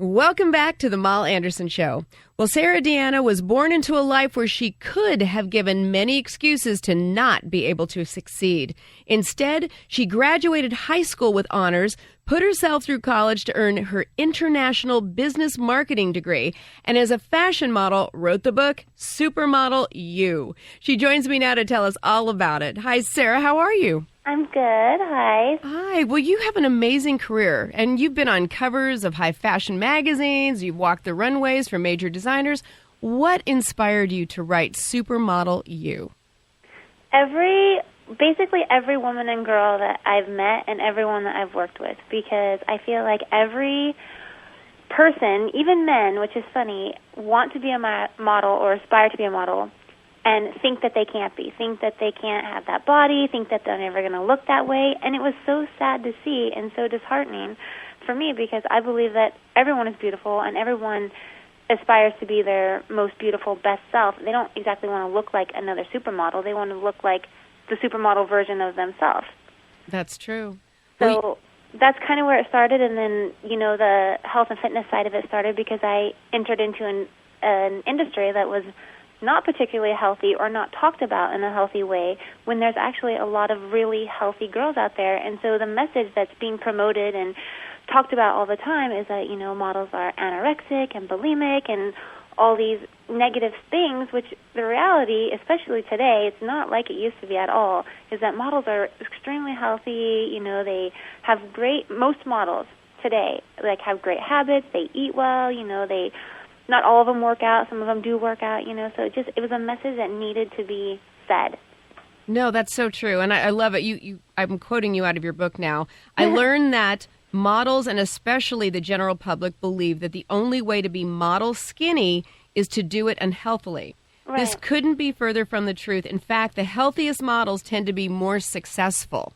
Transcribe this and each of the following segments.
Welcome back to the Moll Anderson Show. Well, Sarah Deanna was born into a life where she could have given many excuses to not be able to succeed. Instead, she graduated high school with honors, put herself through college to earn her international business marketing degree, and as a fashion model, wrote the book Supermodel YOU. She joins me now to tell us all about it. Hi, Sarah. How are you? I'm good. Hi. Hi. Well, you have an amazing career, and you've been on covers of high fashion magazines. You've walked the runways for major designers. What inspired you to write Supermodel YOU? Basically every woman and girl that I've met and everyone that I've worked with, because I feel like every person, even men, which is funny, want to be a model or aspire to be a model, and think that they can't be, think that they can't have that body, think that they're never going to look that way. And it was so sad to see and so disheartening for me, because I believe that everyone is beautiful and everyone aspires to be their most beautiful, best self. They don't exactly want to look like another supermodel. They want to look like the supermodel version of themselves. That's true. So that's kind of where it started. And then, the health and fitness side of it started because I entered into an industry that was not particularly healthy or not talked about in a healthy way, when there's actually a lot of really healthy girls out there. And so the message that's being promoted and talked about all the time is that, models are anorexic and bulimic and all these negative things, which the reality, especially today, it's not like it used to be at all, is that models are extremely healthy. They have most models today, have great habits, they eat well, not all of them work out. Some of them do work out, so it was a message that needed to be said. No, that's so true. And I love it. I'm quoting you out of your book now. I learned that models, and especially the general public, believe that the only way to be model skinny is to do it unhealthily. Right. This couldn't be further from the truth. In fact, the healthiest models tend to be more successful.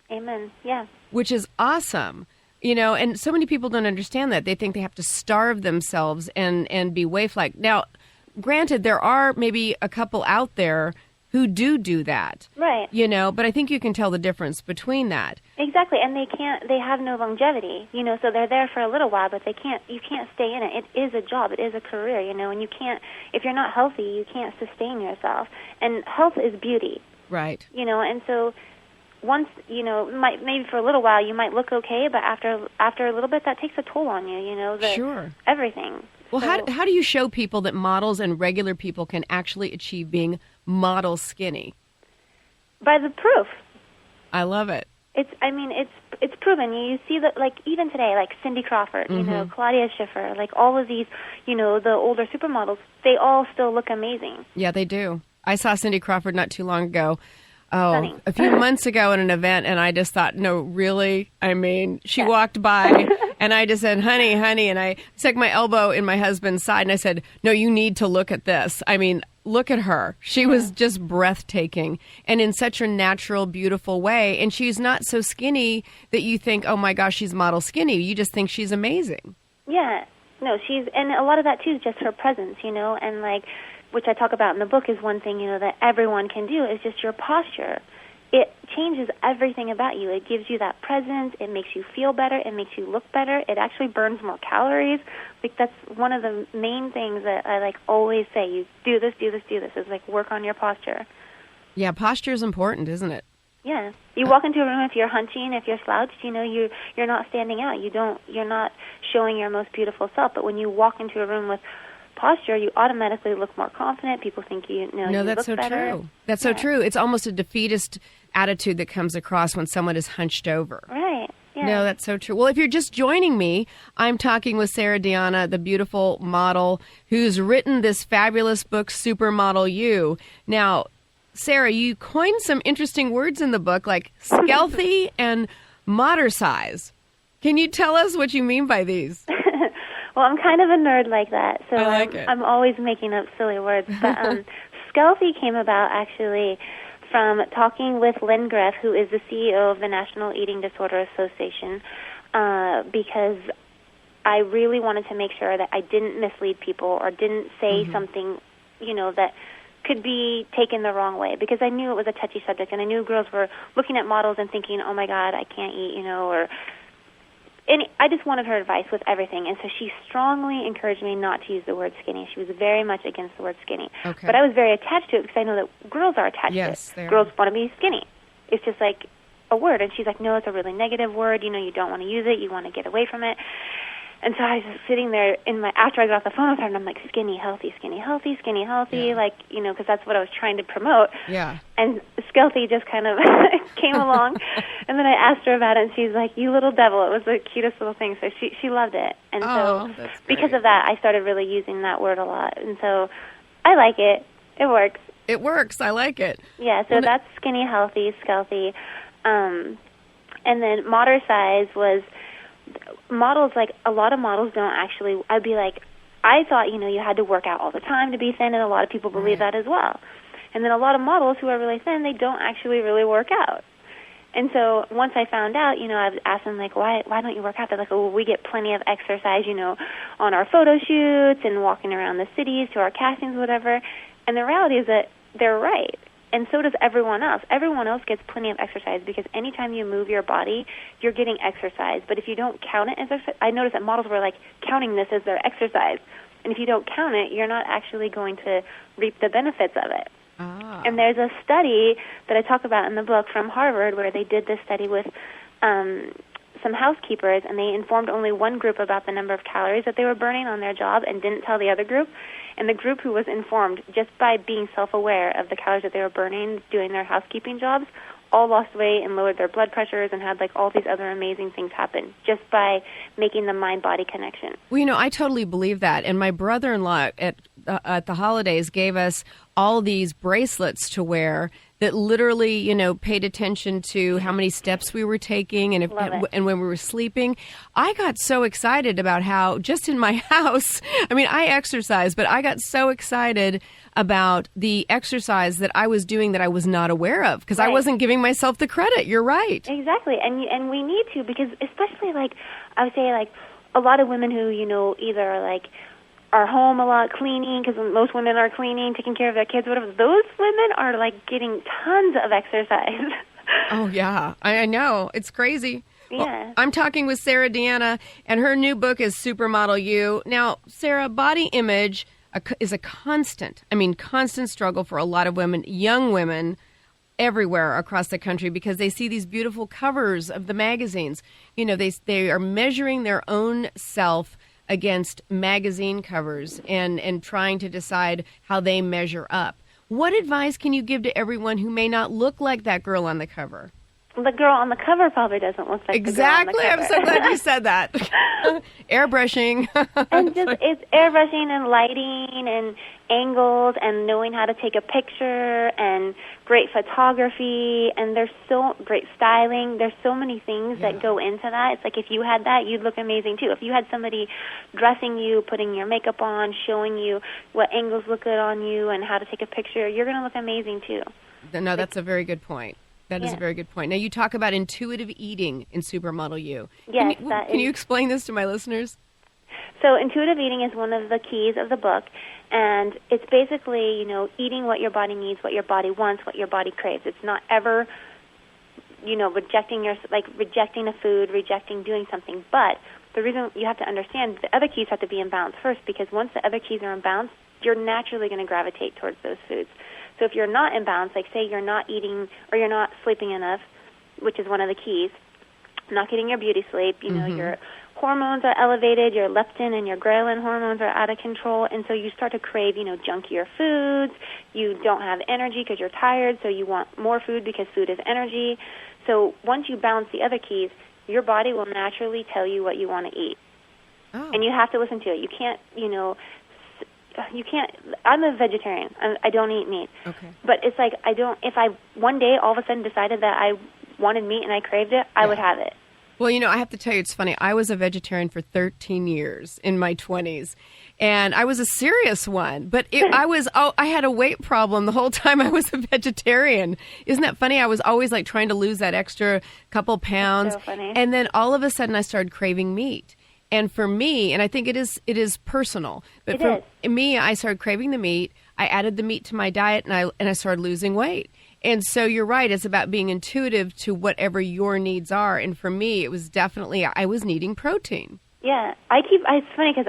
Amen. Yeah. Which is awesome. And so many people don't understand that. They think they have to starve themselves and be waif-like. Now, granted, there are maybe a couple out there who do that. Right. But I think you can tell the difference between that. Exactly, and they have no longevity, so they're there for a little while, but you can't stay in it. It is a job, it is a career, and you can't, if you're not healthy, you can't sustain yourself. And health is beauty. Right. And so once, maybe for a little while you might look okay, but after a little bit, that takes a toll on you, Sure. Everything. Well, so, how do you show people that models and regular people can actually achieve being model skinny? By the proof. I love it. It's proven. You see that, even today, Cindy Crawford, Claudia Schiffer, all of these, the older supermodels, they all still look amazing. Yeah, they do. I saw Cindy Crawford not too long ago. Stunning. A few months ago at an event, and I just thought, no, really? She walked by, and I just said, honey, and I stuck my elbow in my husband's side, and I said, no, you need to look at this. Look at her. She was just breathtaking, and in such a natural, beautiful way, and she's not so skinny that you think, oh my gosh, she's model skinny. You just think she's amazing. Yeah. No, and a lot of that, too, is just her presence, and which I talk about in the book, is one thing, that everyone can do, is just your posture. It changes everything about you. It gives you that presence. It makes you feel better. It makes you look better. It actually burns more calories. That's one of the main things that I always say. You do this, is work on your posture. Yeah, posture is important, isn't it? Yeah. You walk into a room, if you're hunching, if you're slouched, you're not standing out. You're not showing your most beautiful self. But when you walk into a room with posture, you automatically look more confident. People think you No, you that's look so better. true. That's so true. It's almost a defeatist attitude that comes across when someone is hunched over. Right. Yeah. No, that's so true. Well, if you're just joining me, I'm talking with Sarah Deanna, the beautiful model who's written this fabulous book, Supermodel YOU. Now, Sarah, you coined some interesting words in the book, like stealthy and modernize. Can you tell us what you mean by these? Well, I'm kind of a nerd like that, so I like it. I'm always making up silly words. But stealthy came about, actually, from talking with Lynn Greff, who is the CEO of the National Eating Disorder Association, because I really wanted to make sure that I didn't mislead people or didn't say something, that could be taken the wrong way, because I knew it was a touchy subject, and I knew girls were looking at models and thinking, oh, my God, I can't eat, or I just wanted her advice with everything, and so she strongly encouraged me not to use the word skinny. She was very much against the word skinny. Okay. But I was very attached to it because I know that girls are attached to it. Girls want to be skinny. It's just like a word, and she's like, no, it's a really negative word. You know, you don't want to use it. You want to get away from it. And so I was just sitting there after I got off the phone with her, and I'm like, skinny, healthy, skinny, healthy, skinny, healthy, like, you know, because that's what I was trying to promote. Yeah. And Skelty just kind of came along, and then I asked her about it, and she's like, you little devil. It was the cutest little thing. So she loved it. And so because of that, I started really using that word a lot. And so I like it. It works. It works. I like it. Yeah, so that's skinny, healthy, Skelty. And then moderate size was models, like a lot of models don't actually, I'd be like, I thought, you know, you had to work out all the time to be thin, and a lot of people believe that as well. And then a lot of models who are really thin, they don't actually really work out. And so once I found out, you know, I was asking them, like, why don't you work out? They're like, oh, we get plenty of exercise, you know, on our photo shoots and walking around the cities to our castings, whatever. And the reality is that they're right. And so does everyone else. Everyone else gets plenty of exercise because anytime you move your body, you're getting exercise. But if you don't count it as exercise, I noticed that models were like counting this as their exercise. And if you don't count it, you're not actually going to reap the benefits of it. Ah. And there's a study that I talk about in the book from Harvard where they did this study with some housekeepers, and they informed only one group about the number of calories that they were burning on their job and didn't tell the other group. And the group who was informed, just by being self-aware of the calories that they were burning doing their housekeeping jobs, all lost weight and lowered their blood pressures and had like all these other amazing things happen just by making the mind-body connection. Well, you know, I totally believe that. And my brother-in-law at the holidays gave us all these bracelets to wear that literally, you know, paid attention to how many steps we were taking and when we were sleeping. I got so excited about how just in my house, I mean, I exercise, but I got so excited about the exercise that I was doing that I was not aware of because I wasn't giving myself the credit. You're right. Exactly. And we need to, because especially like, I would say like a lot of women who, you know, either like are home a lot cleaning, because most women are cleaning, taking care of their kids, whatever. Those women are like getting tons of exercise. Oh, yeah. I know. It's crazy. Yeah. Well, I'm talking with Sarah Deanna, and her new book is Supermodel You. Now, Sarah, body image is a constant struggle for a lot of women, young women, everywhere across the country, because they see these beautiful covers of the magazines. You know, they are measuring their own self against magazine covers and trying to decide how they measure up. What advice can you give to everyone who may not look like that girl on the cover? The girl on the cover probably doesn't look like exactly. The girl on the cover. I'm so glad you said that. Airbrushing. And it's airbrushing and lighting and angles and knowing how to take a picture and great photography, and there's so great styling. There's so many things that go into that. It's like if you had that, you'd look amazing too. If you had somebody dressing you, putting your makeup on, showing you what angles look good on you and how to take a picture, you're going to look amazing too. No, that's a very good point. That is a very good point. Now, you talk about intuitive eating in Supermodel You. Yes. Can you explain this to my listeners? So intuitive eating is one of the keys of the book, and it's basically, you know, eating what your body needs, what your body wants, what your body craves. It's not ever, you know, rejecting a food, rejecting doing something. But the reason you have to understand, the other keys have to be in balance first, because once the other keys are in balance, you're naturally going to gravitate towards those foods. So if you're not in balance, like say you're not eating or you're not sleeping enough, which is one of the keys, not getting your beauty sleep, you know, your hormones are elevated, your leptin and your ghrelin hormones are out of control, and so you start to crave, you know, junkier foods. You don't have energy because you're tired, so you want more food because food is energy. So once you balance the other keys, your body will naturally tell you what you want to eat. Oh. And you have to listen to it. You can't, you know, I'm a vegetarian. I don't eat meat. Okay. But it's like if I one day all of a sudden decided that I wanted meat and I craved it, I would have it. Well, you know, I have to tell you, it's funny. I was a vegetarian for 13 years in my 20s, and I was a serious one. But I had a weight problem the whole time I was a vegetarian. Isn't that funny? I was always like trying to lose that extra couple pounds. That's so funny. And then all of a sudden I started craving meat. And for me, and I think it is personal, but for me, I started craving the meat. I added the meat to my diet, and I started losing weight. And so you're right. It's about being intuitive to whatever your needs are. And for me, it was definitely, I was needing protein. Yeah, it's funny because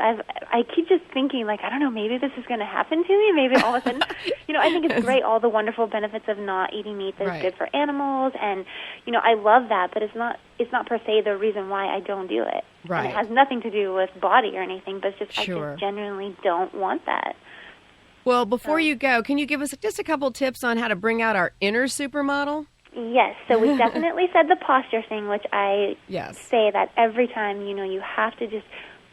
I keep just thinking, like, I don't know, maybe this is going to happen to me. Maybe all of a sudden, I think it's great, all the wonderful benefits of not eating meat that's good for animals. And, I love that, but it's not per se the reason why I don't do it. Right. And it has nothing to do with body or anything, but it's just, Sure. I just genuinely don't want that. Well, before you go, can you give us just a couple tips on how to bring out our inner supermodel? Yes, so we definitely said the posture thing, which I say that every time, you have to just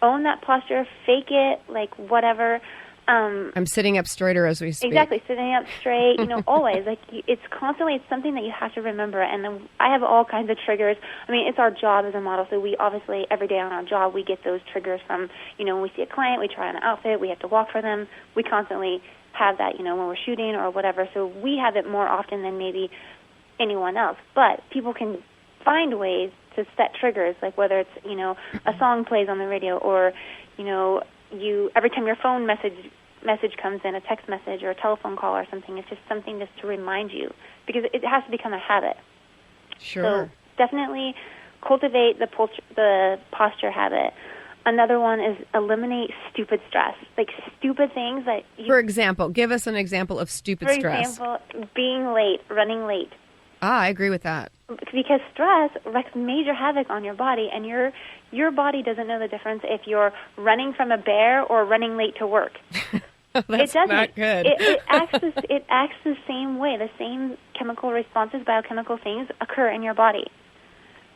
own that posture, fake it, like whatever. I'm sitting up straighter as we speak. Exactly, sitting up straight, always. Like, it's constantly, it's something that you have to remember. And then I have all kinds of triggers. I mean, it's our job as a model, so we obviously, every day on our job, we get those triggers from, when we see a client, we try on an outfit, we have to walk for them. We constantly have that, when we're shooting or whatever. So we have it more often than maybe anyone else, but people can find ways to set triggers, like whether it's a song plays on the radio, or you every time your phone message comes in, a text message or a telephone call or something, it's just something just to remind you, because it has to become a habit. Sure. So definitely cultivate the posture habit. Another one is eliminate stupid stress, like stupid things that for example, give us an example of stupid stress. For example, being late, running late. I agree with that. Because stress wreaks major havoc on your body, and your body doesn't know the difference if you're running from a bear or running late to work. That's not good. It acts the same way. The same chemical responses, biochemical things occur in your body.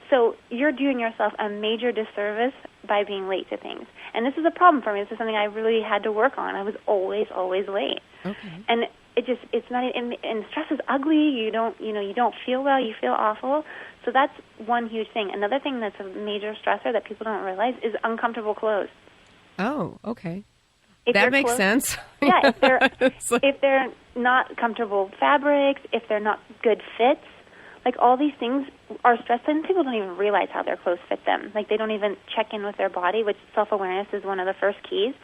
So you're doing yourself a major disservice by being late to things. And this is a problem for me. This is something I really had to work on. I was always late. Okay. And it's not, and stress is ugly. You don't feel well. You feel awful. So that's one huge thing. Another thing that's a major stressor that people don't realize is uncomfortable clothes. Oh, okay. If that makes sense. Yeah, if they're not comfortable fabrics, if they're not good fits, like all these things are stress, and people don't even realize how their clothes fit them. Like they don't even check in with their body, which self-awareness is one of the first keys.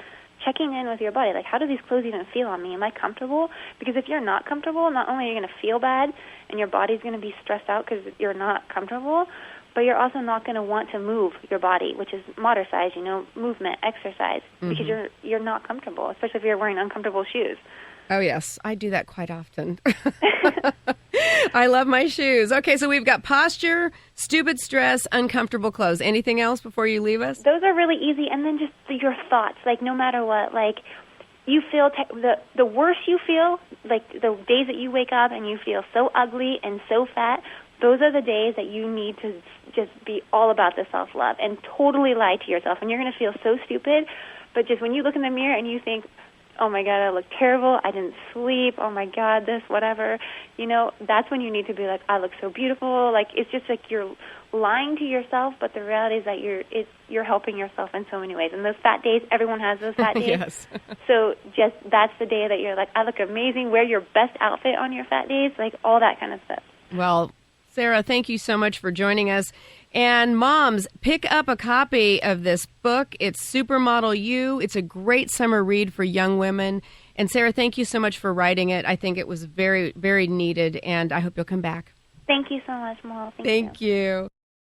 Checking in with your body, like how do these clothes even feel on me? Am I comfortable? Because if you're not comfortable, not only are you going to feel bad and your body's going to be stressed out because you're not comfortable, but you're also not going to want to move your body, which is exercise, movement, exercise, because you're not comfortable, especially if you're wearing uncomfortable shoes. Oh, yes. I do that quite often. I love my shoes. Okay, so we've got posture, stupid stress, uncomfortable clothes. Anything else before you leave us? Those are really easy. And then just your thoughts, like no matter what, like you feel the worse you feel, like the days that you wake up and you feel so ugly and so fat, those are the days that you need to just be all about the self-love and totally lie to yourself. And you're going to feel so stupid, but just when you look in the mirror and you think, oh, my God, I look terrible, I didn't sleep, oh, my God, this, whatever, that's when you need to be like, I look so beautiful. Like, it's just like you're lying to yourself, but the reality is that you're helping yourself in so many ways. And those fat days, everyone has those fat days. Yes. So just that's the day that you're like, I look amazing, wear your best outfit on your fat days, like all that kind of stuff. Well, Sarah, thank you so much for joining us. And moms, pick up a copy of this book. It's Supermodel You. It's a great summer read for young women. And Sarah, thank you so much for writing it. I think it was very, very needed, and I hope you'll come back. Thank you so much, Moll. Thank you.